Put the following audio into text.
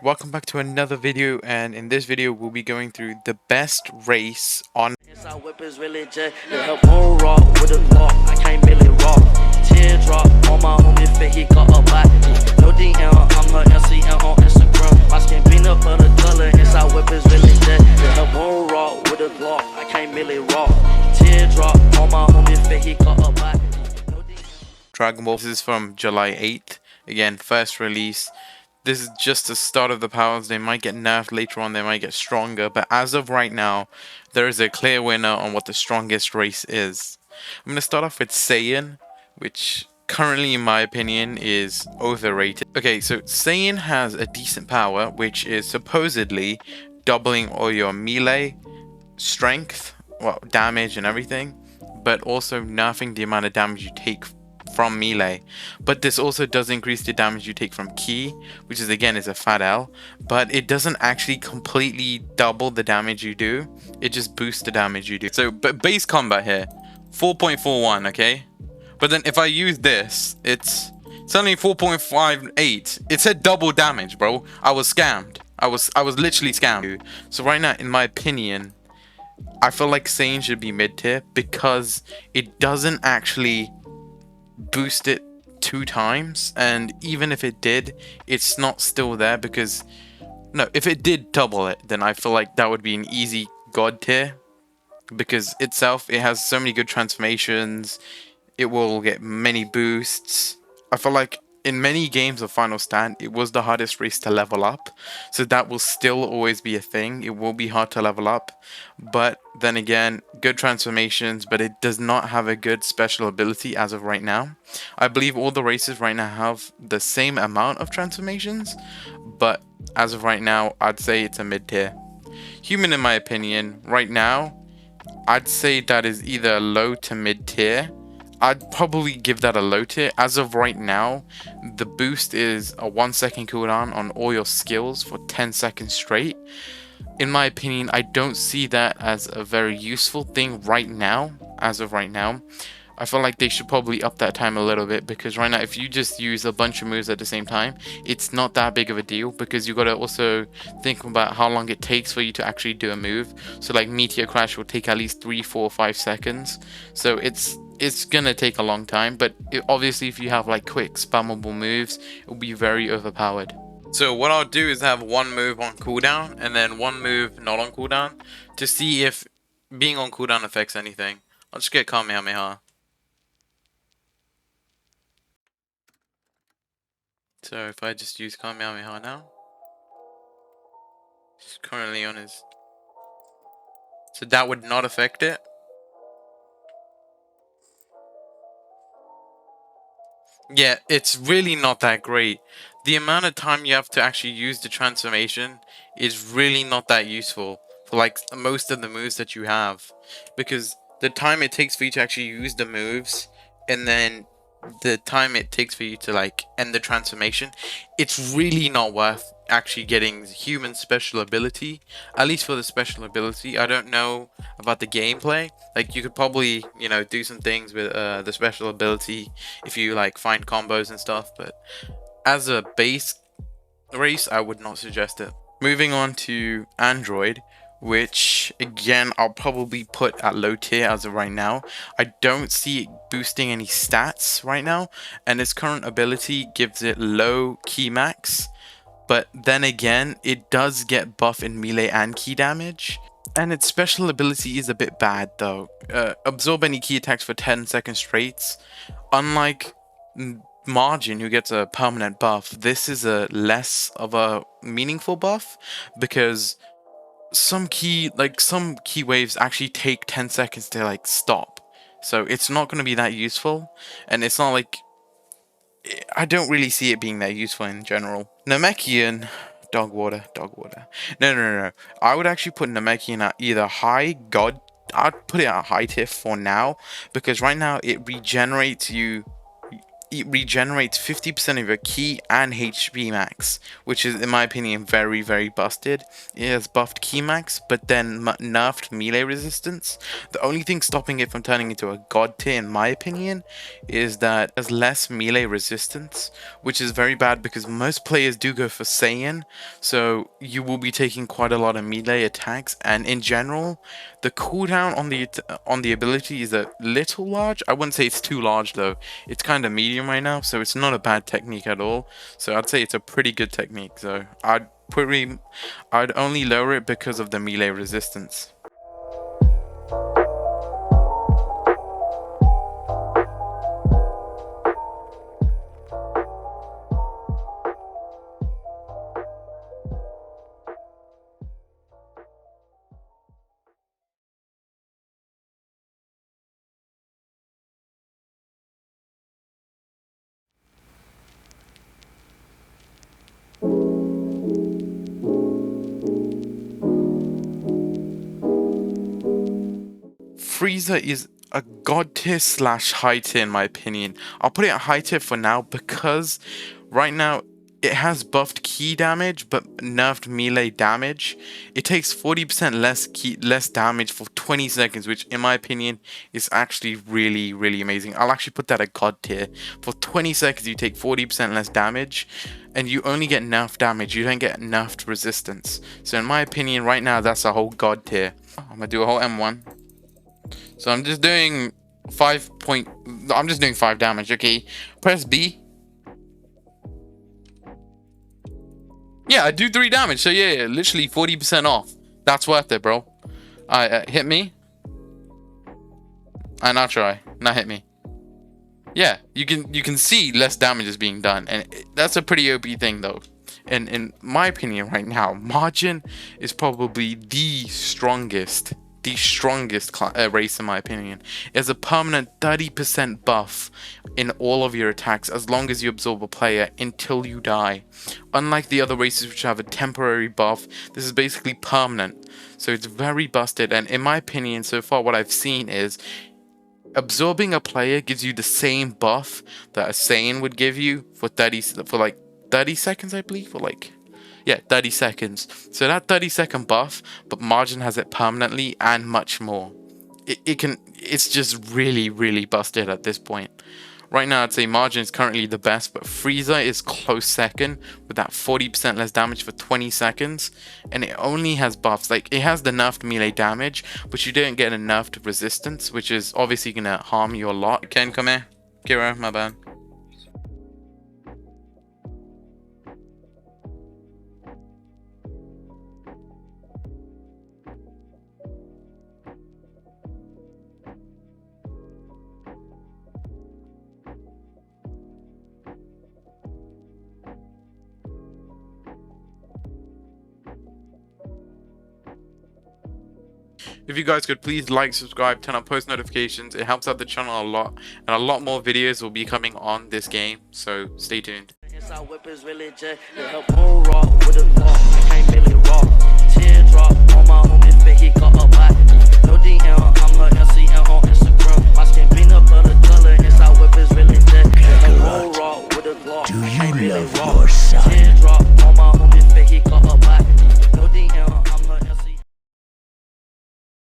Alright, welcome back to another video, and in this video we'll be going through the best race on Inside whip is really jet. Her bone raw with a Glock. I can't really rock. Teardrop on my homie fit. He got a body. No DM. I'm her LCN on Instagram. My skin peanut butter color. Inside whip is really jet. Her bone raw with a Glock. I can't really rock. Teardrop on my homie fit. He got a body. No DM. Dragon Ball. This is from July 8th. Again, first release. This is just the start of the powers. They might get nerfed later on, they might get stronger, but as of right now, there is a clear winner on what the strongest race is. I'm going to start off with Saiyan, which currently in my opinion is overrated. Okay, so Saiyan has a decent power, which is supposedly doubling all your melee, strength, well, damage and everything, but also nerfing the amount of damage you take from melee. But this also does increase the damage you take from ki, which is again is a fat L, but it doesn't actually completely double the damage you do. It just boosts the damage you do. So but base combat here 4.41, okay, but then if I use this, it's only 4.58. It said double damage, bro. I was scammed. I was literally scammed. So right now, in my opinion, I feel like Saiyan should be mid tier because it doesn't actually boost it 2 times, and even if it did, it's not still there because no, if it did double it, then I feel like that would be an easy god tier because itself, it has so many good transformations, it will get many boosts. I feel like in many games of Final Stand, it was the hardest race to level up, so that will still always be a thing. It will be hard to level up, but then again, good transformations, but it does not have a good special ability as of right now. I believe all the races right now have the same amount of transformations, but as of right now, I'd say it's a mid tier. Human, in my opinion, right now, I'd say that is either low to mid tier. I'd probably give that a low tier. As of right now, the boost is a 1-second cooldown on all your skills for 10 seconds straight. In my opinion, I don't see that as a very useful thing right now. As of right now, I feel like they should probably up that time a little bit, because right now if you just use a bunch of moves at the same time, it's not that big of a deal, because you got to also think about how long it takes for you to actually do a move. So like Meteor Crash will take at least 3, 4, 5 seconds, so it's gonna take a long time. But obviously if you have like quick spammable moves, it will be very overpowered. So what I'll do is have one move on cooldown and then one move not on cooldown to see if being on cooldown affects anything. I'll just get Kamehameha. So if I just use Kamehameha now, he's currently on his, so that would not affect it. Yeah, it's really not that great. The amount of time you have to actually use the transformation is really not that useful for like most of the moves that you have, because the time it takes for you to actually use the moves and then the time it takes for you to like end the transformation, it's really not worth actually getting human special ability. At least for the special ability, I don't know about the gameplay. Like you could probably, you know, do some things with the special ability if you like find combos and stuff, but as a base race, I would not suggest it. Moving on to Android, which again I'll probably put at low tier as of right now. I don't see it boosting any stats right now, and its current ability gives it low key max, but then again it does get buff in melee and key damage, and its special ability is a bit bad though. Absorb any key attacks for 10 seconds straight. Unlike Margin, who gets a permanent buff, this is a less of a meaningful buff, because some key waves actually take 10 seconds to like stop, so it's not going to be that useful, and it's not like, I don't really see it being that useful in general. Namekian, dog water. No. I would actually put Namekian at either high god. I'd put it at high tier for now, because right now it regenerates you it regenerates 50% of your ki and HP max, which is, in my opinion, very, very busted. It has buffed ki max, but then nerfed melee resistance. The only thing stopping it from turning into a god tier, in my opinion, is that it has less melee resistance, which is very bad because most players do go for Saiyan, so you will be taking quite a lot of melee attacks, and in general, the cooldown on the ability is a little large. I wouldn't say it's too large though. It's kind of medium right now, so it's not a bad technique at all. So I'd say it's a pretty good technique. So I'd only lower it because of the melee resistance. Frieza is a god tier slash high tier in my opinion. I'll put it at high tier for now because right now it has buffed ki damage but nerfed melee damage. It takes 40% less damage for 20 seconds, which in my opinion is actually really, really amazing. I'll actually put that at god tier. For 20 seconds you take 40% less damage and you only get nerfed damage. You don't get nerfed resistance. So in my opinion right now that's a whole god tier. I'm gonna do a whole M1. So I'm just doing 5 damage, okay? Press B. Yeah, I do 3 damage, so yeah, literally 40% off. That's worth it, bro. Alright, hit me. And I'll try. Now hit me. Yeah, you can see less damage is being done, and that's a pretty OP thing though. And in my opinion right now, Margin is probably the strongest race in my opinion. It has a permanent 30% buff in all of your attacks as long as you absorb a player until you die. Unlike the other races which have a temporary buff, this is basically permanent. So it's very busted, and in my opinion so far what I've seen is absorbing a player gives you the same buff that a Saiyan would give you for 30 seconds, I believe, or 30 seconds. So that 30-second buff, but Margin has it permanently and much more. It's just really, really busted at this point. Right now, I'd say Margin is currently the best, but Frieza is close second with that 40% less damage for 20 seconds. And it only has buffs. Like, it has the nerfed melee damage, but you don't get a nerfed resistance, which is obviously going to harm you a lot. Ken, come here. Kira, my bad. If you guys could please like, subscribe, turn on post notifications, it helps out the channel a lot, and a lot more videos will be coming on this game, so stay tuned. Inside whippers really jet, they help moon rock with a law. I can't really rock. Teardrop on my homie fit, he got a body. No DM, I'm her LCN on Instagram. My skin peanut butter color, inside whippers really jet. They help moon rock with a law. I can't really rock.